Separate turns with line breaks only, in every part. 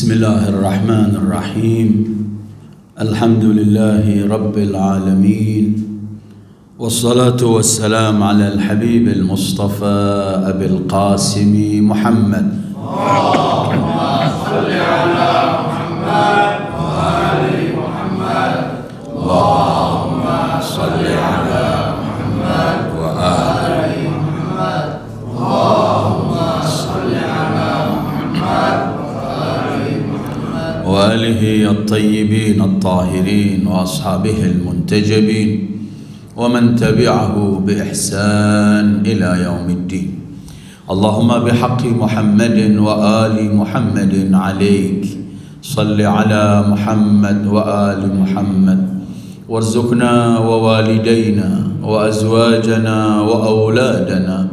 Bismillahirrahmanirrahim. Alhamdulillahi Rabbil Alamin. Wassalatu wassalam ala al-habib al-mustafa Abil Qasimi Muhammad. Allahumma salli ala Muhammad wa ali Muhammad. Allahumma salli ala Muhammad wa ali Muhammad. Allahumma salli ala Muhammad وآله الطيبين الطاهرين وأصحابه المنتجبين ومن تبعه بإحسان إلى يوم الدين. اللهم بحق محمد وآل محمد عليك صل على محمد وآل محمد وارزقنا ووالدينا وأزواجنا وأولادنا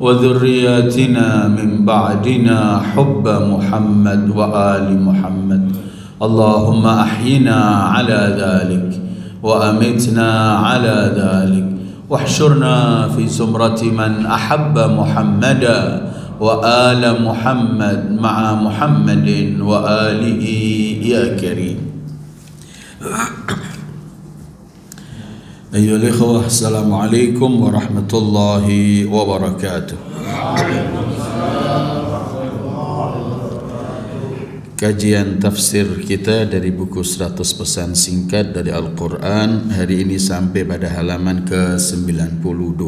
وذرياتنا من بعدنا حب محمد وآل محمد. اللهم أحينا على ذلك وأمتنا على ذلك واحشرنا في زمرة من أحب محمدا وآل محمد مع محمد وآله يا كريم. أيها الإخوة السلام عليكم ورحمة الله وبركاته. Kajian tafsir kita dari buku 100 pesan singkat dari Al-Quran hari ini sampai pada halaman ke-92.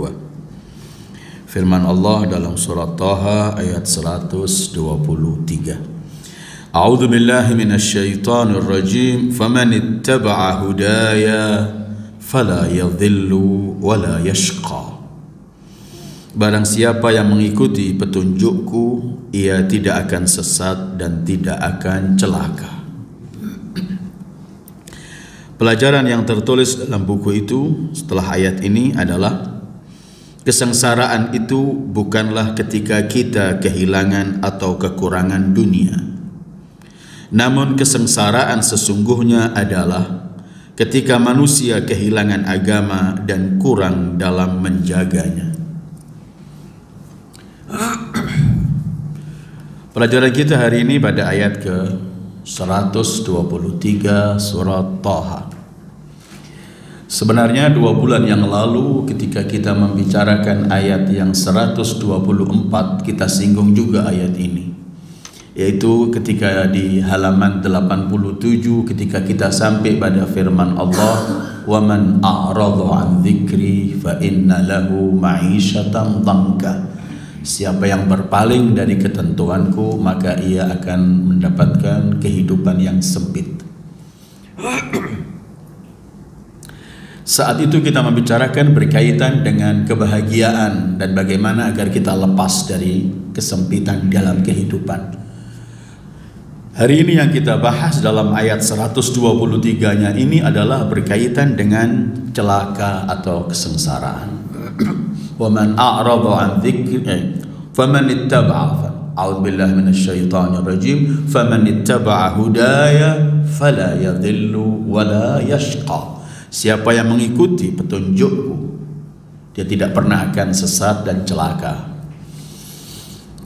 Firman Allah dalam surat Taha ayat 123. A'udzu billahi minasyaitonir rajim. Faman ittaba'a hudaya fala yadhillu wala yashqa. Barang siapa yang mengikuti petunjukku, ia tidak akan sesat dan tidak akan celaka. Pelajaran yang tertulis dalam buku itu setelah ayat ini adalah kesengsaraan itu bukanlah ketika kita kehilangan atau kekurangan dunia. Namun kesengsaraan sesungguhnya adalah ketika manusia kehilangan agama dan kurang dalam menjaganya. Pelajaran kita hari ini pada ayat ke-123 surat Taha. Sebenarnya 2 bulan yang lalu ketika kita membicarakan ayat yang 124 kita singgung juga ayat ini, yaitu ketika di halaman 87 ketika kita sampai pada firman Allah, wa man a'rada an dzikri fa inna lahu ma'isyatan dhanka. Siapa yang berpaling dari ketentuanku maka ia akan mendapatkan kehidupan yang sempit. Saat itu kita membicarakan berkaitan dengan kebahagiaan dan bagaimana agar kita lepas dari kesempitan dalam kehidupan. Hari ini yang kita bahas dalam ayat 123-nya ini adalah berkaitan dengan celaka atau kesengsaraan. Wa man a'rada an dzikri faman ittaba'a a'udzu billahi minasyaitonir rajim faman ittaba'a hudaya fala yadhillu wala yashqa. Siapa yang mengikuti petunjukku dia tidak pernah akan sesat dan celaka.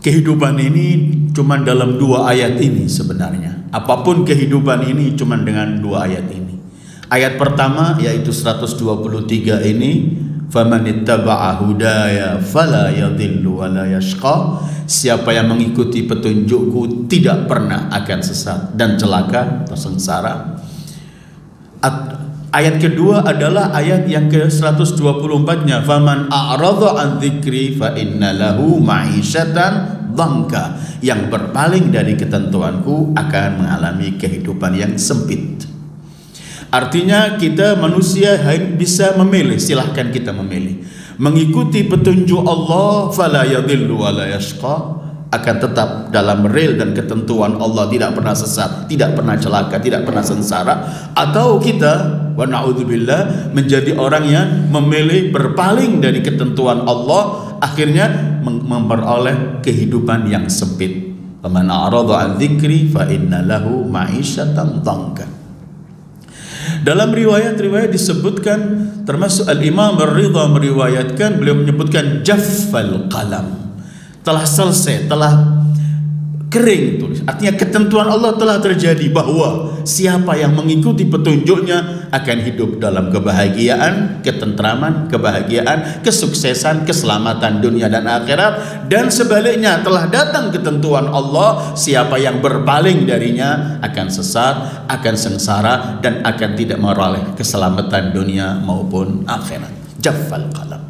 Kehidupan ini cuma dalam 2 ayat ini sebenarnya. Apapun kehidupan ini cuma dengan 2 ayat ini. Ayat pertama yaitu 123 ini, faman ittaba'a hudaya fala yadhillu wala yashqa. Siapa yang mengikuti petunjukku tidak pernah akan sesat dan celaka atau sengsara. Ayat kedua adalah ayat yang ke-124-nya, faman a'rada an dzikri fa inna lahu ma'isyatan dhanka. Yang berpaling dari ketentuanku akan mengalami kehidupan yang sempit. Artinya kita manusia bisa memilih, silahkan kita memilih. Mengikuti petunjuk Allah fala yadhillu wala yashqa, akan tetap dalam rel dan ketentuan Allah, tidak pernah sesat, tidak pernah celaka, tidak pernah sengsara. Atau kita wa na'udzubillah menjadi orang yang memilih berpaling dari ketentuan Allah, akhirnya memperoleh kehidupan yang sempit. Faman a'rada an dzikri fa inna lahu ma'isyatan dhanka. Dalam riwayat-riwayat disebutkan, termasuk Al-Imam Ar-Ridha meriwayatkan, beliau menyebutkan jaffal qalam, telah selesai, telah kering tulis. Artinya ketentuan Allah telah terjadi bahwa siapa yang mengikuti petunjuknya akan hidup dalam kebahagiaan, ketentraman, kebahagiaan, kesuksesan, keselamatan dunia dan akhirat. Dan sebaliknya telah datang ketentuan Allah, siapa yang berpaling darinya akan sesat, akan sengsara, dan akan tidak meroleh keselamatan dunia maupun akhirat. Jaffal qalam.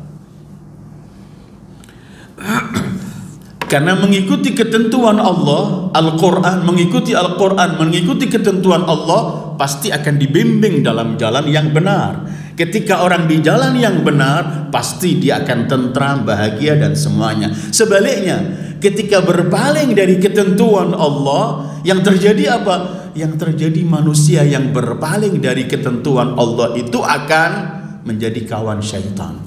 Karena mengikuti ketentuan Allah, Al-Quran, mengikuti Al-Quran, mengikuti ketentuan Allah, pasti akan dibimbing dalam jalan yang benar. Ketika orang di jalan yang benar, pasti dia akan tentram, bahagia, dan semuanya. Sebaliknya, ketika berpaling dari ketentuan Allah, yang terjadi apa? Yang terjadi manusia yang berpaling dari ketentuan Allah itu akan menjadi kawan syaitan.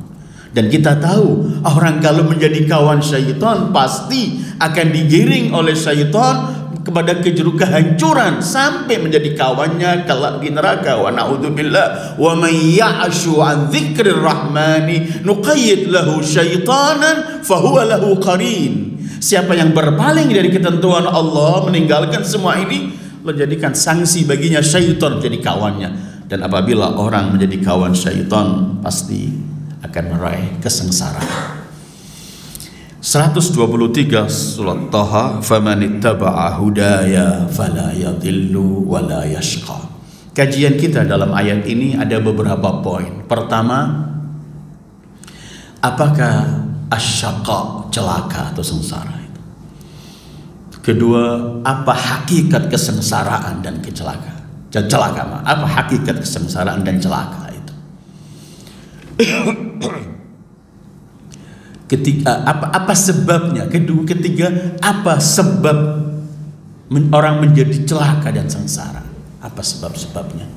Dan kita tahu orang kalau menjadi kawan syaitan pasti akan digiring oleh syaitan kepada kehancuran sampai menjadi kawannya kelak di neraka. Wa na'udzubillah. Wa man ya'shu 'an dzikrir rahmani nuqayyid lahu syaitanan fahuwa lahu qarin. Siapa yang berpaling dari ketentuan Allah, meninggalkan semua ini, Allah jadikan sanksi baginya syaitan jadi kawannya. Dan apabila orang menjadi kawan syaitan, pasti akan meraih kesengsaraan. 123 surat Taha, faman ittaba'a hudaya fala yadhillu wala yashqa. Kajian kita dalam ayat ini ada beberapa poin. Pertama, apakah asyaqa, celaka atau sengsara itu? Kedua, apa hakikat kesengsaraan dan kecelakaan? Celaka, apa hakikat kesengsaraan dan celaka? Apa sebabnya? Ketiga, apa sebab orang menjadi celaka dan sengsara? Apa sebab-sebabnya?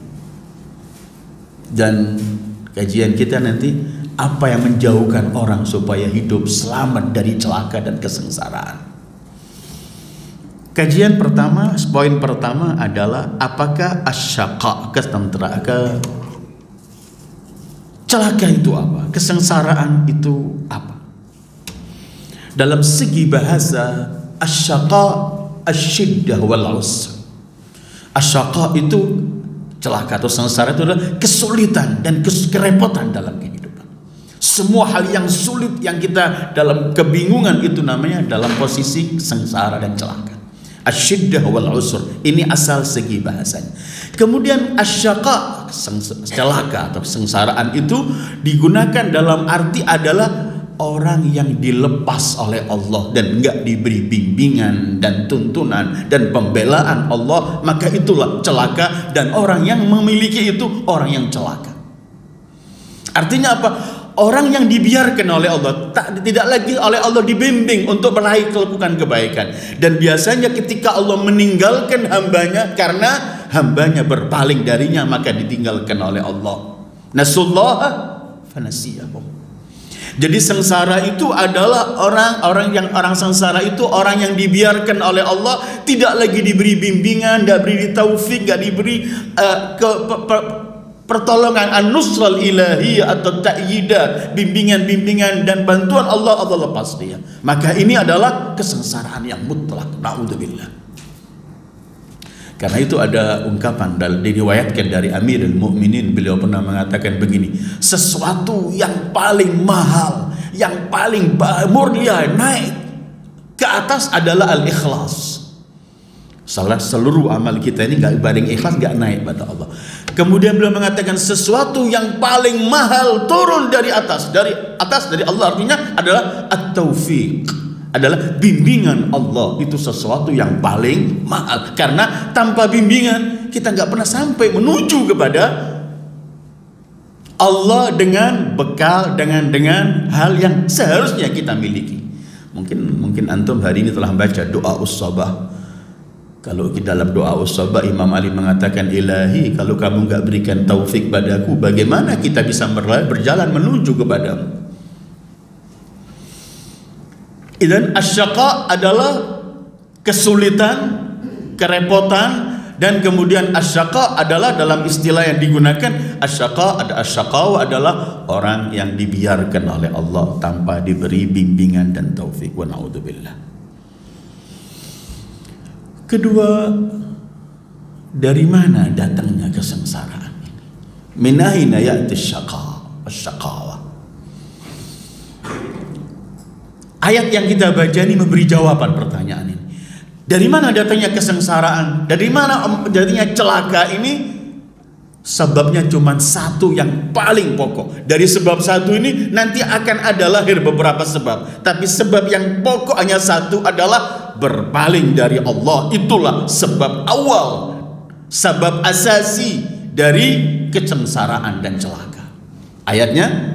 Dan kajian kita nanti, apa yang menjauhkan orang supaya hidup selamat dari celaka dan kesengsaraan? Kajian pertama, poin pertama adalah apakah asyaqa, celaka itu apa? Kesengsaraan itu apa? Dalam segi bahasa, asyaqa asyiddah wal usr. Asyaqa itu, celaka atau sengsara itu adalah kesulitan dan kerepotan dalam kehidupan. Semua hal yang sulit yang kita dalam kebingungan itu namanya dalam posisi sengsara dan celaka. Asyiddah wal usr. Ini asal segi bahasanya. Kemudian asyaqa, celaka atau kesengsaraan itu digunakan dalam arti adalah orang yang dilepas oleh Allah dan enggak diberi bimbingan dan tuntunan dan pembelaan Allah, maka itulah celaka. Dan orang yang memiliki itu orang yang celaka. Artinya apa? Orang yang dibiarkan oleh Allah, tidak lagi oleh Allah dibimbing untuk meraih melakukan kebaikan. Dan biasanya ketika Allah meninggalkan hambanya karena hambanya berpaling darinya, maka ditinggalkan oleh Allah. Nasullaha fanasiyahum. Jadi sengsara itu adalah orang sengsara itu orang yang dibiarkan oleh Allah, tidak lagi diberi bimbingan, tidak diberi taufik, tidak diberi pertolongan an-nusral ilahiyah atau ta'yidat, bimbingan dan bantuan Allah lepas dia. Maka ini adalah kesengsaraan yang mutlak. Na'udzubillah. Karena itu ada ungkapan diriwayatkan dari Amirul Mukminin, beliau pernah mengatakan begini, sesuatu yang paling mahal, yang paling mulia, naik ke atas adalah al-ikhlas. Seluruh amal kita ini gak banding ikhlas, gak naik pada Allah. Kemudian beliau mengatakan sesuatu yang paling mahal turun dari atas dari Allah, artinya adalah at-taufiq, adalah bimbingan Allah. Itu sesuatu yang paling mahal, karena tanpa bimbingan kita nggak pernah sampai menuju kepada Allah dengan bekal, dengan hal yang seharusnya kita miliki. Mungkin antum hari ini telah baca doa us-sabah. Kalau dalam doa us-sabah Imam Ali mengatakan, ilahi, kalau kamu nggak berikan taufik padaku, bagaimana kita bisa berjalan menuju kepadamu? Dan asyaqa adalah kesulitan, kerepotan, dan kemudian asyaqa adalah dalam istilah yang digunakan, asyaqaw adalah orang yang dibiarkan oleh Allah tanpa diberi bimbingan dan taufik. Wa na'udzubillah. Kedua, dari mana datangnya kesengsaraan ini? Min aina ya'ti asy-syaqawah. Ayat yang kita baca ini memberi jawaban pertanyaan ini. Dari mana datangnya kesengsaraan? Dari mana datangnya celaka ini? Sebabnya cuma satu yang paling pokok. Dari sebab satu ini nanti akan ada lahir beberapa sebab. Tapi sebab yang pokok hanya satu adalah berpaling dari Allah. Itulah sebab awal, sebab asasi dari kesengsaraan dan celaka. Ayatnya,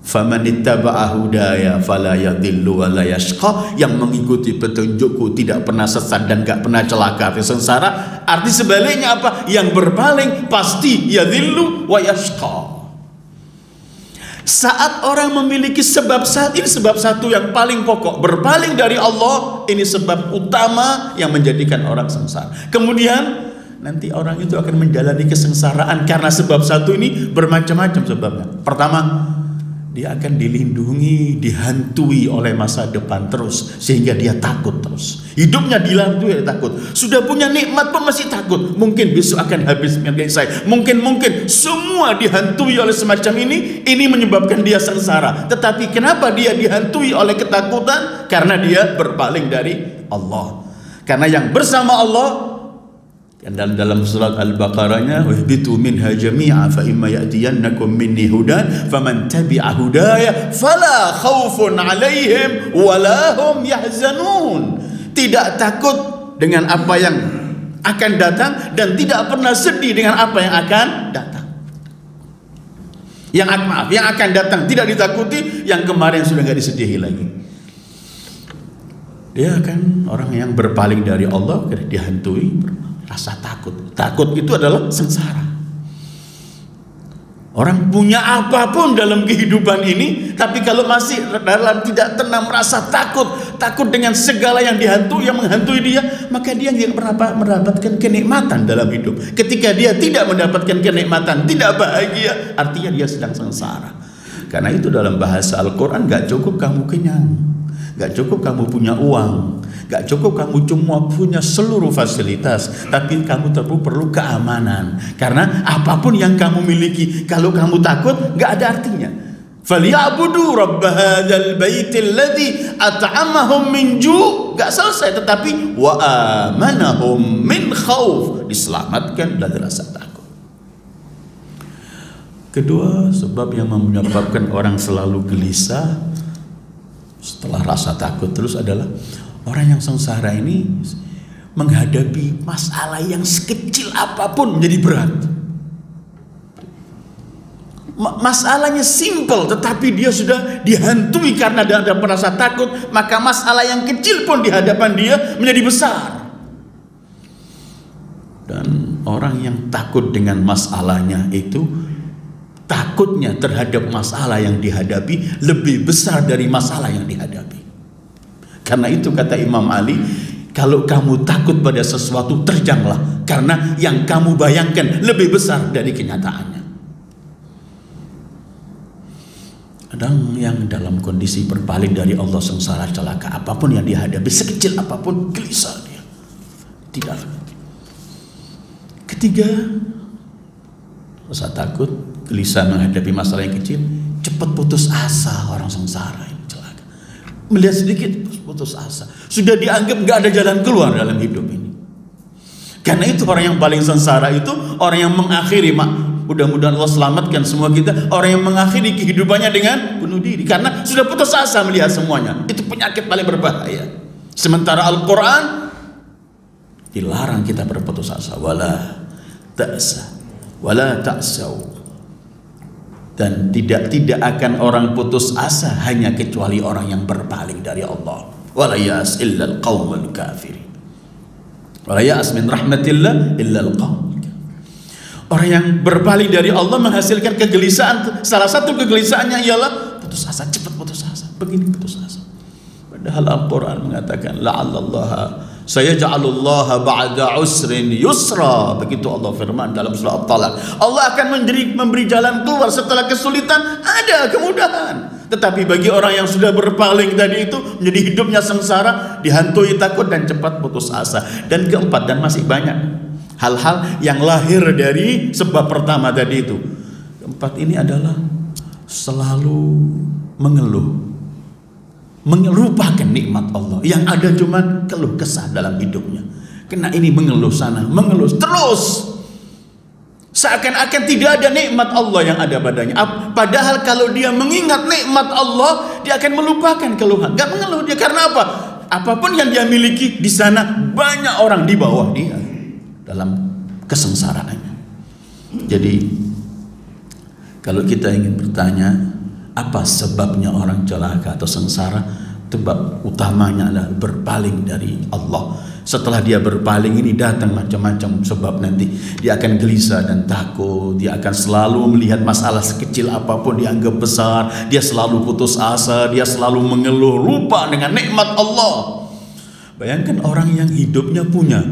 faman ittaba'a hudaya fala yadhillu wa la yashqa, yang mengikuti petunjukku tidak pernah sesat dan gak pernah celaka atau sengsara. Arti sebaliknya apa? Yang berpaling pasti yadhillu wa yashqa. Saat orang memiliki sebab satu yang paling pokok, berpaling dari Allah, ini sebab utama yang menjadikan orang sengsara. Kemudian nanti orang itu akan menjalani kesengsaraan karena sebab satu ini bermacam-macam sebabnya. Pertama, dia akan dilindungi, dihantui oleh masa depan terus, sehingga dia takut terus. Hidupnya dilantui, takut. Sudah punya nikmat pun masih takut. Mungkin besok akan habis milik saya. Mungkin semua dihantui oleh semacam ini menyebabkan dia sengsara. Tetapi kenapa dia dihantui oleh ketakutan? Karena dia berpaling dari Allah. Karena yang bersama Allah, dan dalam surat Al-Baqarahnya, wahbitu minha jami'a fa imma ya'tiyannakum minni hudan faman tabi'a hudaya fala khaufun 'alaihim wala hum yahzanun. Tidak takut dengan apa yang akan datang dan tidak pernah sedih dengan apa yang akan datang. Yang akan datang tidak ditakuti, yang kemarin sudah enggak disedihi lagi. Dia akan orang yang berpaling dari Allah, dihantui rasa takut. Takut itu adalah sengsara. Orang punya apapun dalam kehidupan ini, tapi kalau masih dalam tidak tenang, merasa takut dengan segala yang menghantui dia, maka dia tidak pernah mendapatkan kenikmatan dalam hidup. Ketika dia tidak mendapatkan kenikmatan, tidak bahagia, artinya dia sedang sengsara. Karena itu dalam bahasa Al-Quran, gak cukup kamu kenyang, gak cukup kamu punya uang, gak cukup kamu cuma punya seluruh fasilitas, tapi kamu perlu keamanan. Karena apapun yang kamu miliki, kalau kamu takut, gak ada artinya. Falyabudu rabb hadzal baitil ladzi at'amahum min ju', gak selesai, tetapi wa amanahum min khauf, diselamatkan dari rasa takut. Kedua, sebab yang menyebabkan orang selalu gelisah setelah rasa takut terus adalah orang yang sengsara ini menghadapi masalah yang sekecil apapun menjadi berat. Masalahnya simple, tetapi dia sudah dihantui karena dia merasa takut, maka masalah yang kecil pun di hadapan dia menjadi besar. Dan orang yang takut dengan masalahnya itu, takutnya terhadap masalah yang dihadapi lebih besar dari masalah yang dihadapi. Karena itu kata Imam Ali, kalau kamu takut pada sesuatu, terjanglah, karena yang kamu bayangkan lebih besar dari kenyataannya. Ada yang dalam kondisi berpaling dari Allah, sengsara, celaka, apapun yang dihadapi, sekecil apapun, gelisah dia. Tidak. Ketiga, rasa takut, gelisah menghadapi masalah yang kecil, cepat putus asa orang sengsara. Melihat sedikit putus asa, sudah dianggap gak ada jalan keluar dalam hidup ini. Karena itu orang yang paling sengsara itu orang yang mengakhiri, mudah-mudahan Allah selamatkan semua kita, orang yang mengakhiri kehidupannya dengan bunuh diri karena sudah putus asa melihat semuanya. Itu penyakit paling berbahaya. Sementara Al-Quran dilarang kita berputus asa, wala ta'sa wala ta'sau. Dan tidak akan orang putus asa hanya kecuali orang yang berpaling dari Allah. Wala ya'as illa al-qaumul kafirin. Wala ya'as min rahmatillah illa al-qaumul kafirin. Orang yang berpaling dari Allah menghasilkan kegelisahan. Salah satu kegelisahannya ialah putus asa, cepat putus asa, begini putus asa. Padahal Al-Quran mengatakan la'allallaha sayaj'alullaha ba'da usrin yusra. Begitu Allah firman dalam surah At-Talaq. Allah akan memberi jalan keluar setelah kesulitan, ada kemudahan. Tetapi bagi orang yang sudah berpaling tadi itu menjadi hidupnya sengsara, dihantui takut dan cepat putus asa. Dan keempat, dan masih banyak hal-hal yang lahir dari sebab pertama tadi itu. Keempat ini adalah selalu mengeluh, melupakan nikmat Allah. Yang ada cuma keluh kesah dalam hidupnya. Kena ini mengeluh sana, mengeluh terus. Seakan-akan tidak ada nikmat Allah yang ada padanya. Padahal kalau dia mengingat nikmat Allah, dia akan melupakan keluhan. Gak mengeluh dia karena apa? Apapun yang dia miliki di sana, banyak orang di bawah dia dalam kesengsaraannya. Jadi kalau kita ingin bertanya apa sebabnya orang celaka atau sengsara, sebab utamanya adalah berpaling dari Allah. Setelah dia berpaling ini datang macam-macam sebab, nanti dia akan gelisah dan takut, dia akan selalu melihat masalah sekecil apapun dianggap besar, dia selalu putus asa, dia selalu mengeluh, lupa dengan nikmat Allah. Bayangkan orang yang hidupnya punya,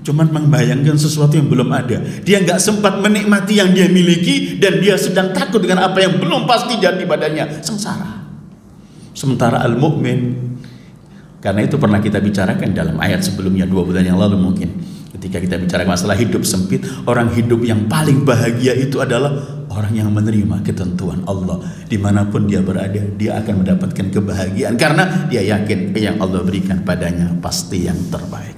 cuman membayangkan sesuatu yang belum ada, dia nggak sempat menikmati yang dia miliki, dan dia sedang takut dengan apa yang belum pasti jadi padanya, sengsara. Sementara al-mu'min, karena itu pernah kita bicarakan dalam ayat sebelumnya 2 bulan yang lalu mungkin, ketika kita bicara masalah hidup sempit, orang hidup yang paling bahagia itu adalah orang yang menerima ketentuan Allah. Dimanapun dia berada, dia akan mendapatkan kebahagiaan karena dia yakin yang Allah berikan padanya pasti yang terbaik.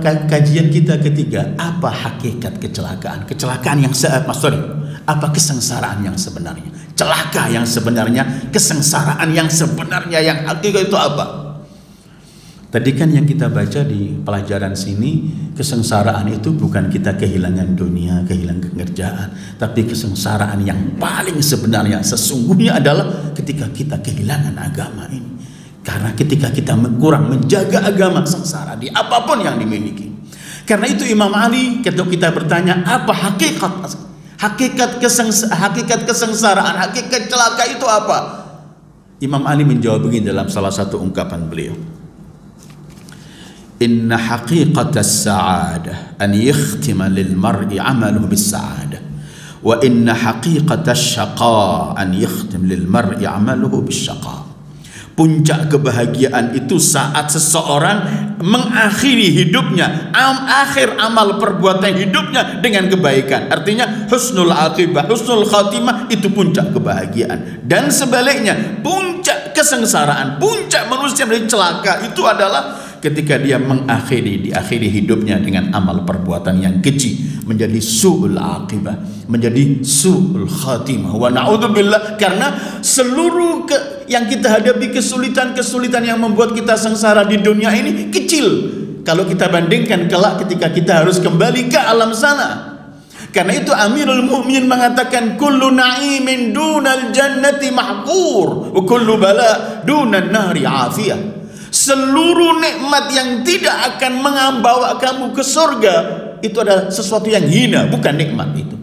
Kajian kita ketiga, apa hakikat kecelakaan? Kecelakaan yang apa kesengsaraan yang sebenarnya? Celaka yang sebenarnya, kesengsaraan yang sebenarnya, yang hakikat itu apa? Tadi kan yang kita baca di pelajaran sini, kesengsaraan itu bukan kita kehilangan dunia, kehilangan kerjaan, tapi kesengsaraan yang paling sebenarnya sesungguhnya adalah ketika kita kehilangan agama ini. Karena ketika kita kurang menjaga agama, sengsara di apapun yang dimiliki. Karena itu Imam Ali ketika kita bertanya apa hakikat kesengsaraan, hakikat celaka itu apa? Imam Ali menjawab begini dalam salah satu ungkapan beliau. Inna haqiqatas sa'adah an yakhtima lil mar'i 'amaluhu bis sa'adah wa inna haqiqatas syaqa an yakhtim lil mar'i 'amaluhu bis syaqa. Puncak kebahagiaan itu saat seseorang mengakhiri hidupnya, akhir amal perbuatan hidupnya dengan kebaikan. Artinya husnul aqibah, husnul khatimah itu puncak kebahagiaan. Dan sebaliknya, puncak kesengsaraan, puncak manusia menjadi celaka itu adalah ketika dia diakhiri hidupnya dengan amal perbuatan yang keji, menjadi su'ul aqibah, menjadi su'ul khatimah. Wa na'udzubillah, karena seluruh yang kita hadapi, kesulitan-kesulitan yang membuat kita sengsara di dunia ini kecil kalau kita bandingkan kelak ketika kita harus kembali ke alam sana. Karena itu Amirul Mukminin mengatakan kullu na'imin dunal jannati mahqur wa kullu bala dunan nari afiyah. Seluruh nikmat yang tidak akan membawa kamu ke surga itu adalah sesuatu yang hina, bukan nikmat itu.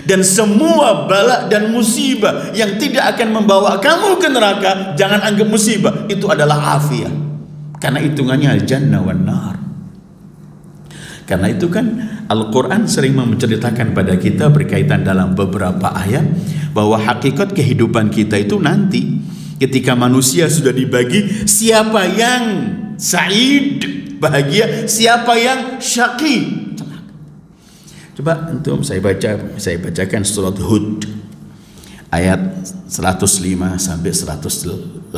Dan semua bala dan musibah yang tidak akan membawa kamu ke neraka, jangan anggap musibah, itu adalah afiyah. Karena hitungannya jannah wan nar. Karena itu kan Al-Quran sering menceritakan pada kita berkaitan dalam beberapa ayat bahwa hakikat kehidupan kita itu nanti ketika manusia sudah dibagi, siapa yang sa'id, bahagia, siapa yang syaqi, celaka. Coba antum saya bacakan surat Hud ayat 105 sampai 108.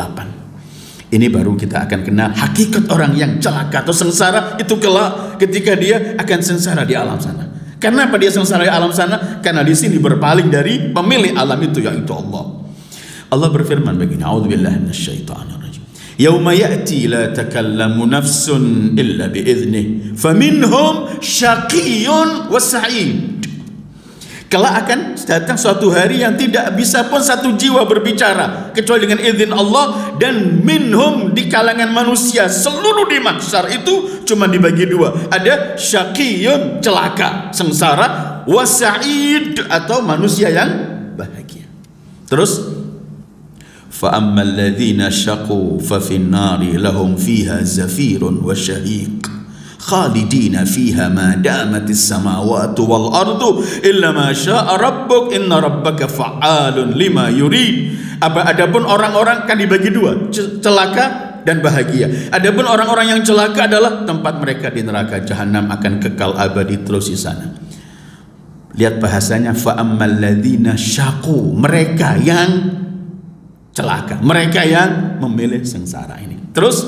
Ini baru kita akan kenal hakikat orang yang celaka atau sengsara itu kelak ketika dia akan sengsara di alam sana. Kenapa dia sengsara di alam sana? Karena di sini berpaling dari pemilik alam itu, yaitu Allah. Allah berfirman begini, a'udzubillahi minasyaitonir rajim. Yauma ya'ti la takallamu nafsun illa bi'idznih, faminhum syaqiyyun wa sa'id. Kelak akan datang suatu hari yang tidak bisa pun satu jiwa berbicara kecuali dengan izin Allah, dan minhum di kalangan manusia seluruh di mahsyar itu cuma dibagi dua. Ada syaqiyyun, celaka, sengsara, wa sa'id atau manusia yang bahagia. Terus فَأَمَّا الَّذِينَ شَقُوا فَفِي النَّارِ لَهُمْ فِيهَا زَفِيرٌ وَشَهِيقٌ khalidina fiha ma damatis samawati wal ardu illa ma syaa rabbuk inna rabbaka fa'alun lima yurid. Adapun orang-orang kan dibagi dua, celaka dan bahagia. Adapun orang-orang yang celaka adalah tempat mereka di neraka jahanam, akan kekal abadi terus di sana. Lihat bahasanya, fa ammal ladzina syaqu, mereka yang celaka, mereka yang memilih sengsara ini. Terus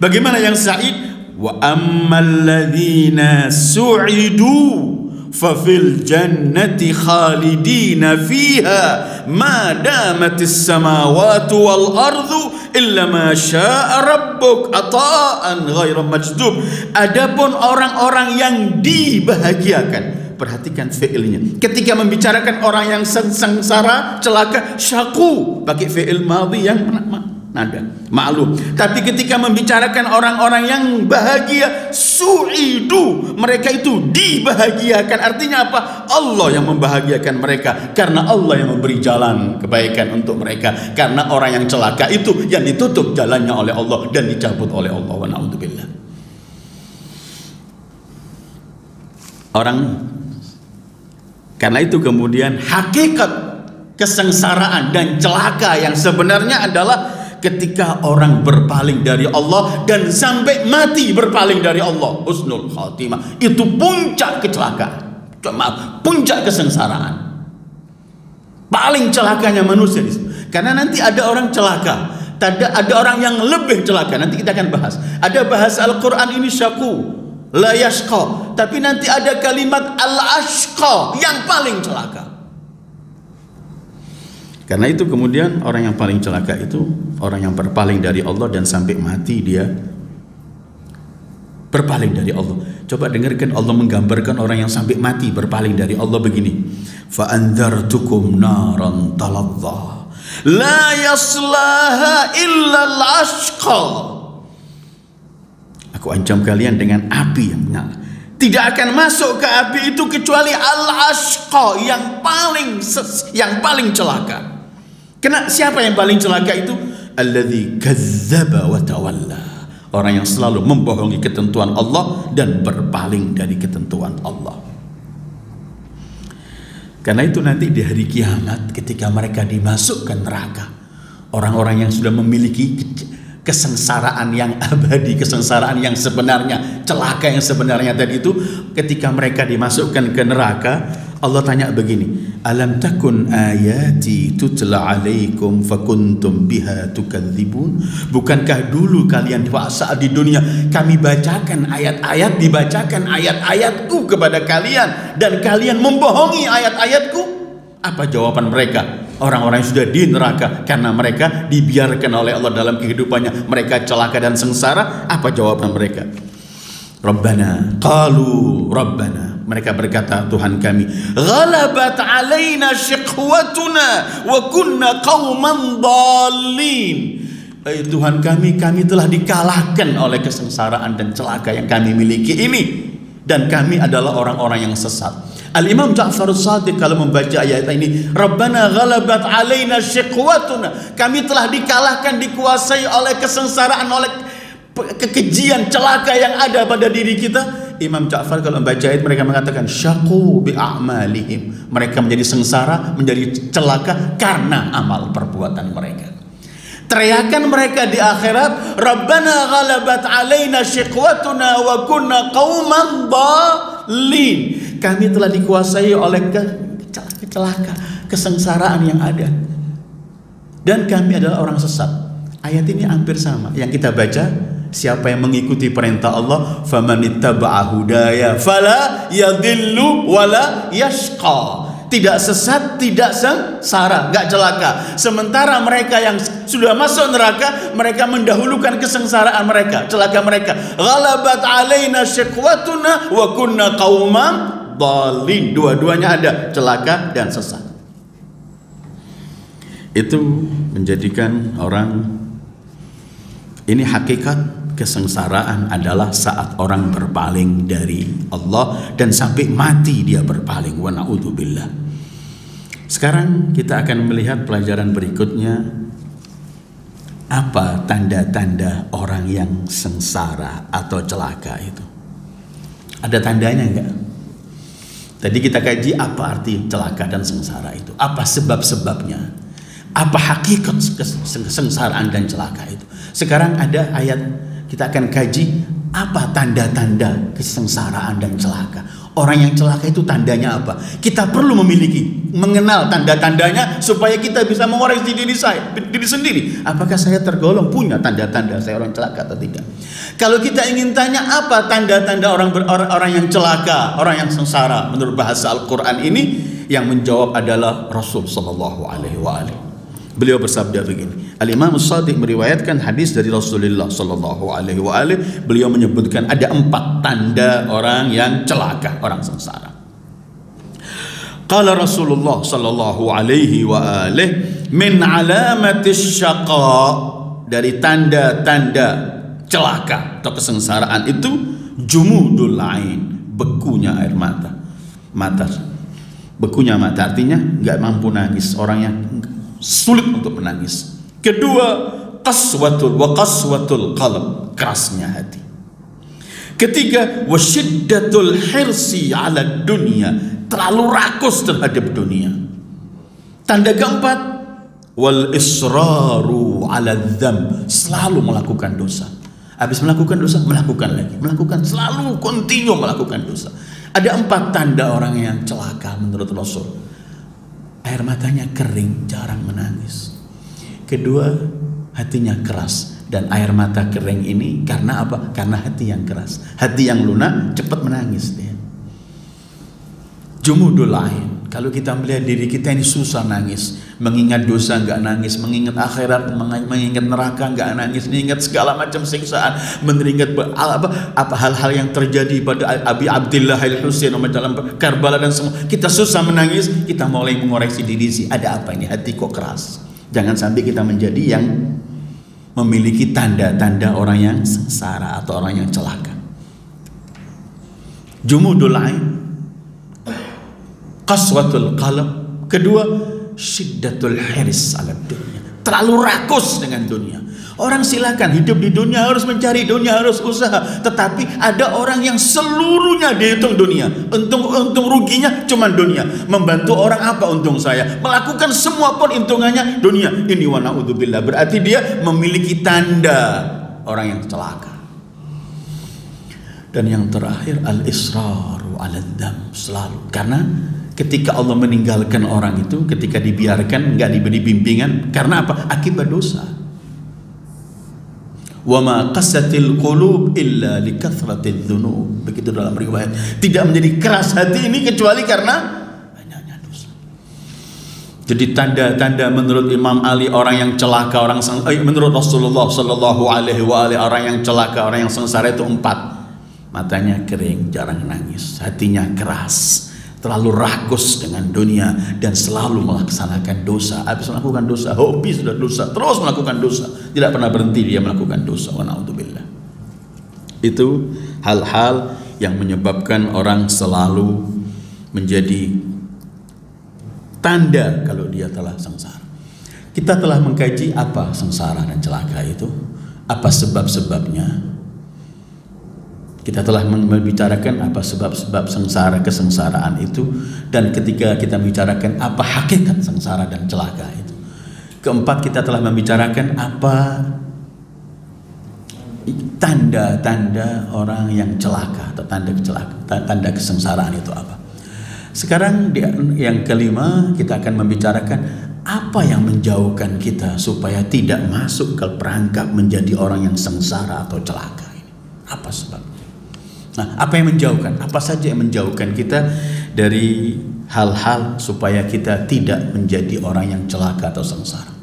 bagaimana yang sa'id? Wa ammal ladzina su'idu fa fil jannati khalidina fiha ma damatis samawati wal ardu illa ma syaa rabbuk ata'an ghairu majdub. Adapun orang-orang yang dibahagiakan, perhatikan fi'ilnya. Ketika membicarakan orang yang sengsara, celaka, syaqu, pakai fi'il madhi yang nada maklum. Tapi ketika membicarakan orang-orang yang bahagia, su'idu, mereka itu dibahagiakan. Artinya apa? Allah yang membahagiakan mereka, karena Allah yang memberi jalan kebaikan untuk mereka. Karena orang yang celaka itu yang ditutup jalannya oleh Allah dan dicabut oleh Allah. Wa na'udzubillah. Karena itu kemudian hakikat kesengsaraan dan celaka yang sebenarnya adalah ketika orang berpaling dari Allah dan sampai mati berpaling dari Allah. Husnul khatimah itu puncak kecelakaan, puncak kesengsaraan, paling celakanya manusia. Karena nanti ada orang celaka, ada orang yang lebih celaka. Nanti kita akan bahas. Ada bahasa Al-Quran ini syaqu, la yashqa, tapi nanti ada kalimat al-ashqa, yang paling celaka. Karena itu kemudian orang yang paling celaka itu orang yang berpaling dari Allah dan sampai mati dia berpaling dari Allah. Coba dengarkan Allah menggambarkan orang yang sampai mati berpaling dari Allah begini. Fa andzartukum naran taladza la yaslaha illa al-ashqa. Aku ancam kalian dengan api yang menyala. Tidak akan masuk ke api itu kecuali al-ashqa, yang paling celaka. Siapa yang paling celaka itu? Alladzi kadzdzaba wa tawalla. Orang yang selalu membohongi ketentuan Allah dan berpaling dari ketentuan Allah. Karena itu nanti di hari kiamat ketika mereka dimasukkan neraka, orang-orang yang sudah memiliki kesengsaraan yang abadi, kesengsaraan yang sebenarnya, celaka yang sebenarnya tadi itu, ketika mereka dimasukkan ke neraka, Allah tanya begini, alam takun ayati tutla alaikum fakuntum biha tukadzibun. Bukankah dulu kalian saat di dunia kami bacakan ayat-ayat, dibacakan ayat-ayatku kepada kalian dan kalian membohongi ayat-ayatku? Apa jawaban mereka? Orang-orang yang sudah di neraka karena mereka dibiarkan oleh Allah dalam kehidupannya, mereka celaka dan sengsara. Apa jawaban mereka? Rabbana, qalu Rabbana, mereka berkata, Tuhan kami, ghalabat alaina syiqwatuna wa kunna qauman dhalin. Tuhan kami telah dikalahkan oleh kesengsaraan dan celaka yang kami miliki ini, dan kami adalah orang-orang yang sesat. Al-Imam Ja'far As-Shadiq kalau membaca ayat ini, Rabbana ghalabat alaina syiqwatuna, kami telah dikalahkan, dikuasai oleh kesengsaraan, oleh kekejian, celaka yang ada pada diri kita. Imam Ja'far kalau membaca ayat, mereka mengatakan syaqu bi a'malihim, mereka menjadi sengsara, menjadi celaka karena amal perbuatan mereka. Teriakan mereka di akhirat, Rabbana ghalabat alaina syiqwatuna wa kunna qauman dhalin, kami telah dikuasai oleh celaka, kesengsaraan yang ada, dan kami adalah orang sesat. Ayat ini hampir sama yang kita baca. Siapa yang mengikuti perintah Allah, famanittaba'a hudaya fala yadhillu wala yashqa. Tidak sesat, tidak sengsara, enggak celaka. Sementara mereka yang sudah masuk neraka, mereka mendahulukan kesengsaraan mereka, celaka mereka. Ghalabat alaina syiqwatuna wa kunna qauman dhalin. Dua-duanya ada, celaka dan sesat. Itu menjadikan orang, ini hakikat kesengsaraan adalah saat orang berpaling dari Allah dan sampai mati dia berpaling. Wa na'udzubillah. Sekarang kita akan melihat pelajaran berikutnya. Apa tanda-tanda orang yang sengsara atau celaka itu? Ada tandanya enggak? Tadi kita kaji apa arti celaka dan sengsara itu, apa sebab-sebabnya, apa hakikat kesengsaraan dan celaka itu. Sekarang ada ayat, kita akan kaji apa tanda-tanda kesengsaraan dan celaka. Orang yang celaka itu tandanya apa? Kita perlu mengenal tanda-tandanya supaya kita bisa mengoreksi diri sendiri. Apakah saya tergolong punya tanda-tanda saya orang celaka atau tidak? Kalau kita ingin tanya apa tanda-tanda orang yang celaka, orang yang sengsara menurut bahasa Al-Quran ini, yang menjawab adalah Rasul Sallallahu Alaihi Wasallam. Beliau bersabda begini. Al-Imam As-Shadiq meriwayatkan hadis dari Rasulullah Sallallahu Alaihi Wasallam. Beliau menyebutkan ada 4 tanda orang yang celaka, orang sengsara. Qala Rasulullah Sallallahu Alaihi Wasallam, min alamatis syaqa, dari tanda-tanda celaka atau kesengsaraan itu, jumudul ain, bekunya air mata. Bekunya mata artinya nggak mampu nangis, orangnya sulit untuk menangis. Kedua, qaswatul qalb, kerasnya hati. Ketiga, wasyiddatul hirsi ala dunia, terlalu rakus terhadap dunia. Tanda keempat, wal israru ala dzam, selalu melakukan dosa. Habis melakukan dosa, melakukan lagi, selalu kontinu melakukan dosa. Ada 4 tanda orang yang celaka menurut Rasul. Air matanya kering, jarang menangis. Kedua, hatinya keras. Dan air mata kering ini karena apa? Karena hati yang keras. Hati yang lunak cepat menangis dia. Jumudul ain. Kalau kita melihat diri kita ini susah nangis, mengingat dosa nggak nangis, mengingat akhirat, mengingat neraka nggak nangis, mengingat segala macam siksaan, mengingat hal-hal yang terjadi pada Abi Abdillah Al-Husain dalam Karbala dan semua, kita susah menangis. Kita mulai mengoreksi diri sih, ada apa ini, hati kok keras. Jangan sampai kita menjadi yang memiliki tanda-tanda orang yang sengsara atau orang yang celaka. Jumudul ain, qaswatul qalb. Kedua, syiddatul hirs ala dunia, terlalu rakus dengan dunia. Orang silakan hidup di dunia, harus mencari dunia, harus usaha. Tetapi ada orang yang seluruhnya dihitung dunia. Untung ruginya cuma dunia. Membantu orang apa untung saya? Melakukan semua pun hitungannya dunia. Ini wa na'udzubillah, berarti dia memiliki tanda orang yang celaka. Dan yang terakhir, al-israru ala dzam, selalu. Karena ketika Allah meninggalkan orang itu, ketika dibiarkan, nggak diberi bimbingan, karena apa? Akibat dosa. Wa ma qasatil qulub illa likathratiz dzunub. Begitu dalam riwayat. Tidak menjadi keras hati ini kecuali karena banyaknya dosa. Jadi tanda-tanda menurut Imam Ali orang yang celaka, menurut Rasulullah Sallallahu Alaihi Wasallam orang yang celaka, orang yang sengsara itu 4. Matanya kering, jarang nangis, hatinya keras, terlalu rakus dengan dunia, dan selalu melaksanakan dosa. Habis melakukan dosa, hobi sudah dosa, terus melakukan dosa, tidak pernah berhenti dia melakukan dosa. Wa na'udzubillah. Itu hal-hal yang menyebabkan orang selalu menjadi tanda kalau dia telah sengsara. Kita telah mengkaji apa sengsara dan celaka itu, apa sebab-sebabnya. Kita telah membicarakan apa sebab-sebab sengsara, kesengsaraan itu. Dan ketika kita membicarakan apa hakikat sengsara dan celaka itu. Keempat, kita telah membicarakan apa tanda-tanda orang yang celaka atau tanda kesengsaraan itu apa. Sekarang yang kelima, kita akan membicarakan apa yang menjauhkan kita supaya tidak masuk ke perangkap menjadi orang yang sengsara atau celaka ini. Apa sebab? Nah, apa yang menjauhkan? Apa saja yang menjauhkan kita dari hal-hal supaya kita tidak menjadi orang yang celaka atau sengsara?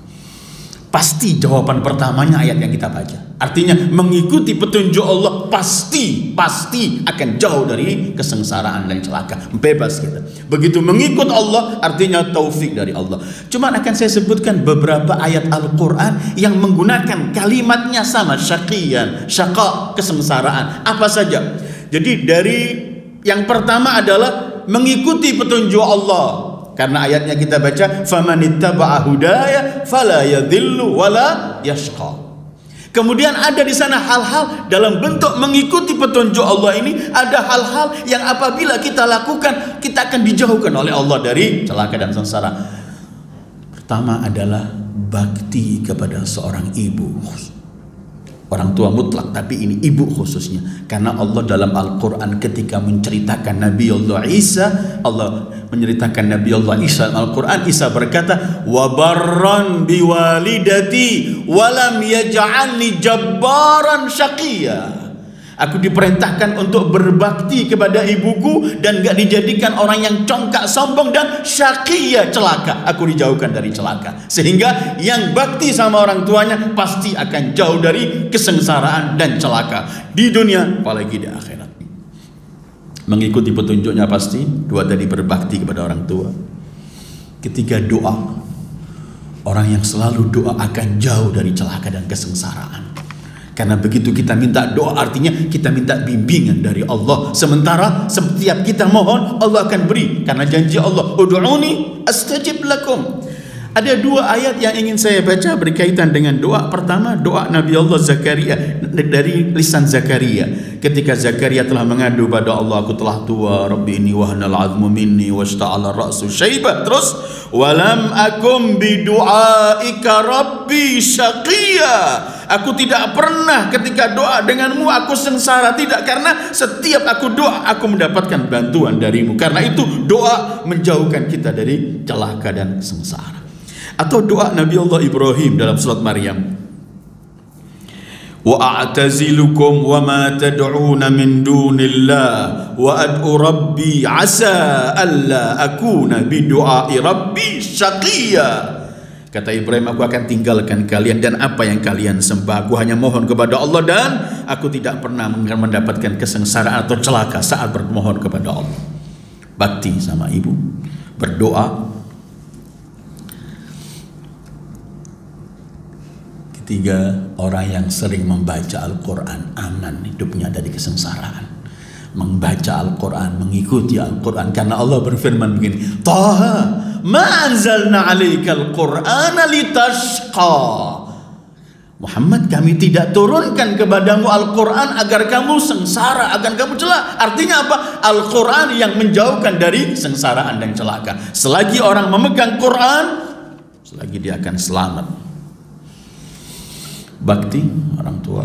Pasti jawaban pertamanya ayat yang kita baca. Artinya mengikuti petunjuk Allah pasti akan jauh dari kesengsaraan dan celaka. Bebas kita. Begitu mengikut Allah artinya taufik dari Allah. Cuma akan saya sebutkan beberapa ayat Al-Quran yang menggunakan kalimatnya sama, syaqiyan, syaqa, kesengsaraan. Apa saja? Jadi dari yang pertama adalah mengikuti petunjuk Allah. Karena ayatnya kita baca, famanittaba'a hudaya fala yadhillu wala yashqa. Kemudian ada di sana hal-hal dalam bentuk mengikuti petunjuk Allah ini, ada hal-hal yang apabila kita lakukan, kita akan dijauhkan oleh Allah dari celaka dan sengsara. Pertama adalah bakti kepada seorang ibu. Orang tua mutlak, tapi ini ibu khususnya. Karena Allah dalam Al-Quran ketika menceritakan Nabi Allah Isa, Allah menceritakan Nabi Allah Isa dalam Al-Quran, Isa berkata, wa barran biwalidati walam yaj'alni jabbaran syaqiyya. Aku diperintahkan untuk berbakti kepada ibuku dan gak dijadikan orang yang congkak, sombong dan syaqiyya, celaka. Aku dijauhkan dari celaka. Sehingga yang bakti sama orang tuanya pasti akan jauh dari kesengsaraan dan celaka di dunia apalagi di akhirat. Mengikuti petunjuknya pasti. Dua, tadi berbakti kepada orang tua. Ketiga, doa. Orang yang selalu doa akan jauh dari celaka dan kesengsaraan. Karena begitu kita minta doa, artinya kita minta bimbingan dari Allah. Sementara setiap kita mohon, Allah akan beri. Karena janji Allah, ud'uni astajib lakum. Ada dua ayat yang ingin saya baca berkaitan dengan doa. Pertama, doa Nabi Allah Zakaria, dari lisan Zakaria. Ketika Zakaria telah mengadu pada Allah, aku telah tua, Rabbi inni wahanal azmu minni washta'ala ra'su syaibah. Terus, walam akum bidu'aika Rabbi syaqiyya. Aku tidak pernah ketika doa denganmu aku sengsara. Tidak, karena setiap aku doa aku mendapatkan bantuan darimu. Karena itu doa menjauhkan kita dari celaka dan sengsara. Atau doa Nabi Allah Ibrahim dalam surat Maryam, wa a'tazilukum wa ma tad'una min dunillah wa ad'u rabbi asa alla akuna bidu'ai rabbi syaqiyya. Kata Ibrahim, aku akan tinggalkan kalian dan apa yang kalian sembah. Aku hanya mohon kepada Allah dan aku tidak pernah mendapatkan kesengsaraan atau celaka saat bermohon kepada Allah. Bakti sama ibu, berdoa. Ketiga, orang yang sering membaca Al-Quran, aman hidupnya dari kesengsaraan. Membaca Al-Quran, mengikuti Al-Quran. Karena Allah berfirman begini, Taha, ma anzalna alaikal Qur'ana litashqa. Muhammad, kami tidak turunkan kepadamu Al-Quran agar kamu sengsara, agar kamu celaka. Artinya apa? Al-Quran yang menjauhkan dari sengsaraan dan celaka. Selagi orang memegang Quran, selagi dia akan selamat. Bakti orang tua,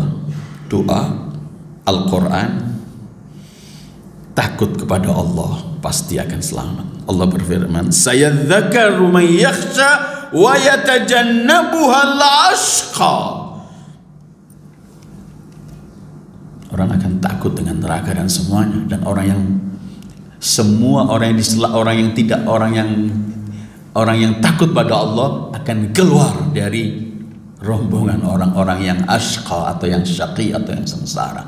doa, Al-Quran, takut kepada Allah, pasti akan selamat. Allah berfirman, sayadzakaru man yakhsha wa yatajannabuhal ashqa. Orang akan takut dengan neraka dan semuanya. Dan orang yang takut pada Allah akan keluar dari rombongan orang-orang yang ashqa atau yang syaqi atau yang sengsara.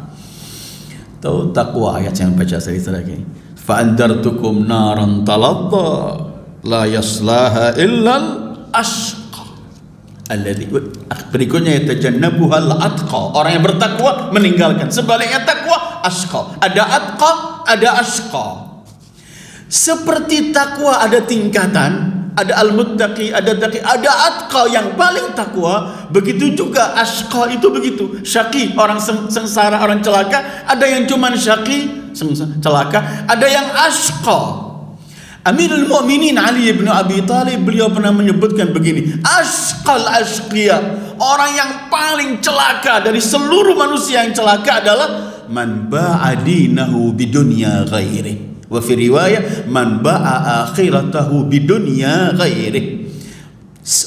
Tahu takwa ayat yang baca saya lagi. Fa andartukum naran taladda la yaslaha illal ashqa. Alladzi berikutnya yatajannabuha al-atqa. Orang yang bertakwa meninggalkan. Sebaliknya takwa ashqa. Ada atqa, ada ashqa. Seperti takwa ada tingkatan. Ada al-muttaqi, ada taqi, ada atqa yang paling takwa. Begitu juga ashqa itu begitu. Syaqi, orang sengsara, orang celaka. Ada yang cuman syaqi, celaka. Ada yang ashqa. Amirul Mu'minin Ali bin Abi Thalib, beliau pernah menyebutkan begini, ashqal ashqiya, orang yang paling celaka dari seluruh manusia yang celaka adalah man ba'adinahu bidunya ghairi. Wa fi riwayah man ba'a akhiratahu bidunya ghairi.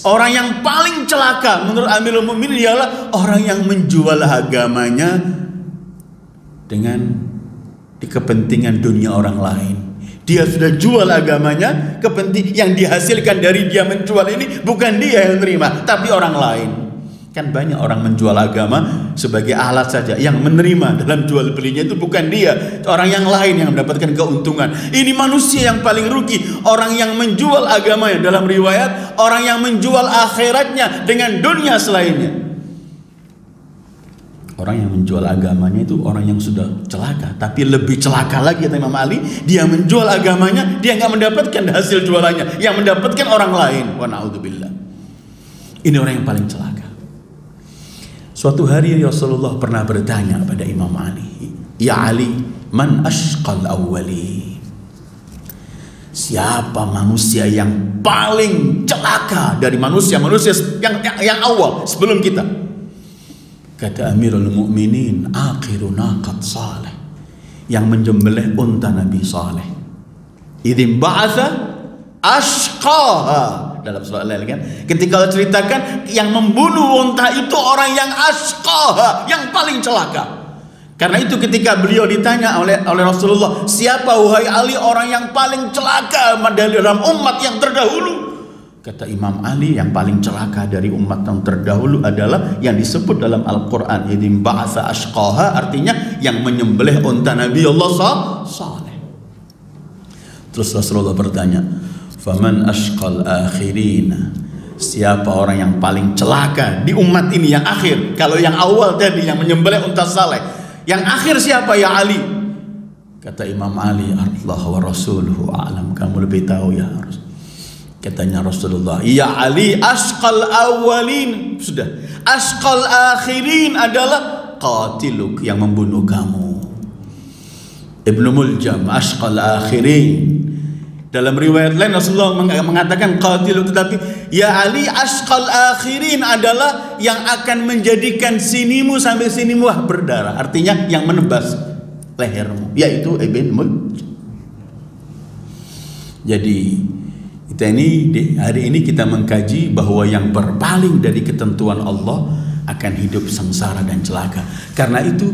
Orang yang paling celaka menurut Amirul Mukminin ialah orang yang menjual agamanya dengan di kepentingan dunia orang lain. Dia sudah jual agamanya, kepentingan yang dihasilkan dari dia menjual ini bukan dia yang terima, tapi orang lain. Kan banyak orang menjual agama sebagai alat saja. Yang menerima dalam jual belinya itu bukan dia, orang yang lain yang mendapatkan keuntungan. Ini manusia yang paling rugi. Orang yang menjual agamanya, dalam riwayat orang yang menjual akhiratnya dengan dunia selainnya. Orang yang menjual agamanya itu orang yang sudah celaka. Tapi lebih celaka lagi kata Imam Ali, dia menjual agamanya, dia nggak mendapatkan hasil jualannya, yang mendapatkan orang lain. Wa na'udzubillah. Ini orang yang paling celaka. Suatu hari Rasulullah pernah bertanya pada Imam Ali, "Ya Ali, man ashqal awwali?" Siapa manusia yang paling celaka dari manusia-manusia yang awal sebelum kita? Kata Amirul Mukminin, akhiru naqat salih, yang menjembelih unta Nabi Saleh. Idzin ba'atha ashqaha. Dalam surah Al-Lail kan, ketika Allah ceritakan yang membunuh unta itu orang yang ashqaha, yang paling celaka. Karena itu ketika beliau ditanya oleh Rasulullah, siapa wahai Ali orang yang paling celaka dalam umat yang terdahulu? Kata Imam Ali, yang paling celaka dari umat yang terdahulu adalah yang disebut dalam Al-Quran, idzin ba'atsa ashqaha, artinya yang menyembelih unta Nabi Allah Saleh. Terus Rasulullah bertanya, faman ashqal akhirin, siapa orang yang paling celaka di umat ini yang akhir? Kalau yang awal tadi yang menyembelih unta Saleh, yang akhir siapa ya Ali? Kata Imam Ali, Allah wa rasuluhu a'lam, kamu lebih tahu ya. Katanya Rasulullah, ya Ali, ashqal awwalin, sudah, ashqal akhirin adalah qatiluk, yang membunuh kamu. Ibnu Muljam, ashqal akhirin. Dalam riwayat lain Rasulullah mengatakan qatil, tetapi ya Ali, ashqal akhirin adalah yang akan menjadikan sinimu sampai sinimu berdarah, artinya yang menebas lehermu, yaitu Ibn Muljam. Jadi kita ini hari ini kita mengkaji bahwa yang berpaling dari ketentuan Allah akan hidup sengsara dan celaka. Karena itu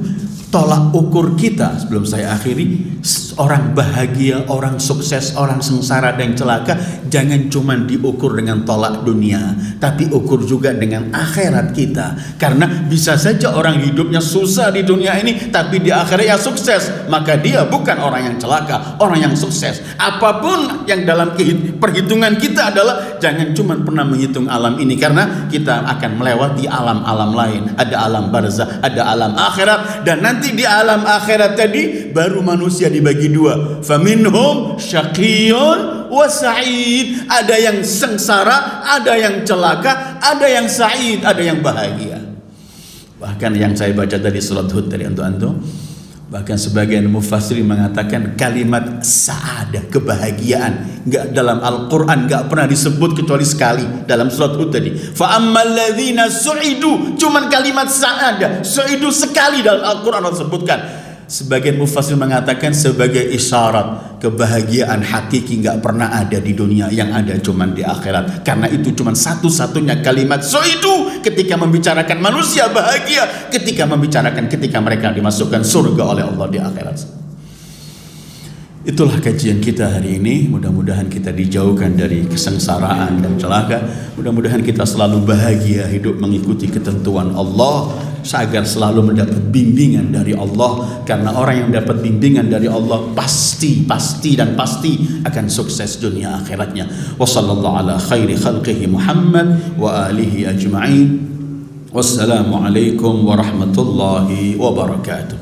tolak ukur kita, sebelum saya akhiri, orang bahagia, orang sukses, orang sengsara dan celaka jangan cuma diukur dengan tolak dunia, tapi ukur juga dengan akhirat kita. Karena bisa saja orang hidupnya susah di dunia ini, tapi di akhiratnya sukses, maka dia bukan orang yang celaka, orang yang sukses. Apapun yang dalam perhitungan kita adalah jangan cuma pernah menghitung alam ini, karena kita akan melewati alam-alam lain. Ada alam barzah, ada alam akhirat, dan nanti di alam akhirat tadi baru manusia dibagi dua, faminhum syaqiyun wa sa'id. Ada yang sengsara, ada yang celaka, ada yang sa'id, ada yang bahagia. Bahkan yang saya baca tadi surat Hud tadi untuk antum, bahkan sebagian mufassirin mengatakan kalimat sa'adah, kebahagiaan, enggak dalam Al-Quran enggak pernah disebut kecuali sekali dalam surat Hud tadi. Fa ammal ladzina su'idu, cuman kalimat sa'adah, su'idu sekali dalam Al-Quran disebutkan. Sebagian mufassir mengatakan sebagai isyarat kebahagiaan hakiki nggak pernah ada di dunia, yang ada cuma di akhirat. Karena itu cuma satu-satunya kalimat su'idu ketika membicarakan manusia bahagia, ketika membicarakan ketika mereka dimasukkan surga oleh Allah di akhirat. Itulah kajian kita hari ini. Mudah-mudahan kita dijauhkan dari kesengsaraan dan celaka. Mudah-mudahan kita selalu bahagia hidup mengikuti ketentuan Allah, agar selalu mendapat bimbingan dari Allah. Karena orang yang dapat bimbingan dari Allah pasti akan sukses dunia akhiratnya. Wa sallallahu ala khairi khalqihi Muhammad wa alihi ajma'in. Wassalamualaikum warahmatullahi wabarakatuh.